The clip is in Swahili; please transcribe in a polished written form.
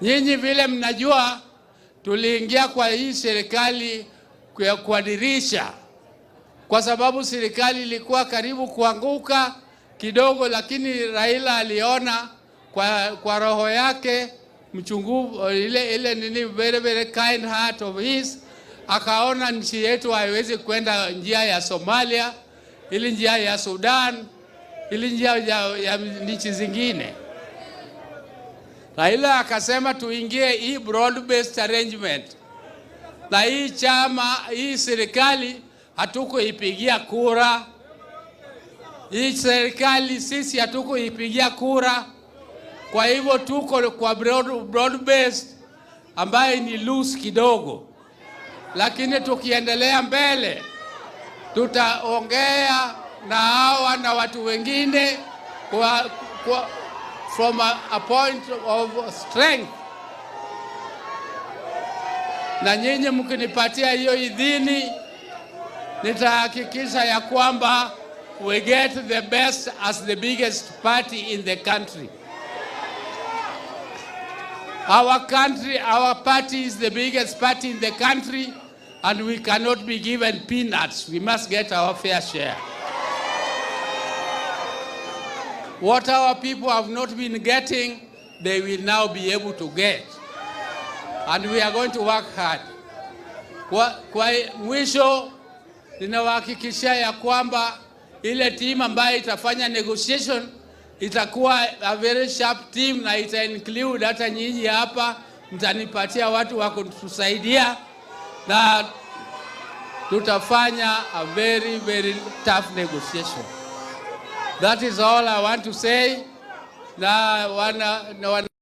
Nyinyi vile mnajua, tuliingia kwa hii serikali kwa dirisha, kwa sababu serikali ilikuwa karibu kuanguka kidogo, lakini Raila aliona kwa roho yake mchungu ile nini, very kind heart of his, akaona nchi yetu haiwezi kwenda njia ya Somalia, ili njia ya Sudan, ili njia ya nchi zingine. Raila akasema tuingie hii broad based arrangement. Na hii chama, hii serikali hatuko ipigia kura. Hii serikali sisi hatuko ipigia kura. Kwa hivyo tuko kwa broad based ambaye ni loose kidogo. Lakini tukiendelea mbele tutaongea na hawa na watu wengine from a point of strength. Na nyinyi mkinipatia hiyo idhini, nitahakikisha ya kwamba we get the best as the biggest party in the country. Our party is the biggest party in the country, and we cannot be given peanuts. We must get our fair share. What our people have not been getting, they will now be able to get. And we are going to work hard. Kwa mwisho, ninawahakikishia ya kwamba ile team ambayo itafanya negotiation itakuwa a very sharp team, na ita include hata nyinyi hapa, mtanipatia watu wa kutusaidia, na tutafanya a very tough negotiation. That is all I want to say. Na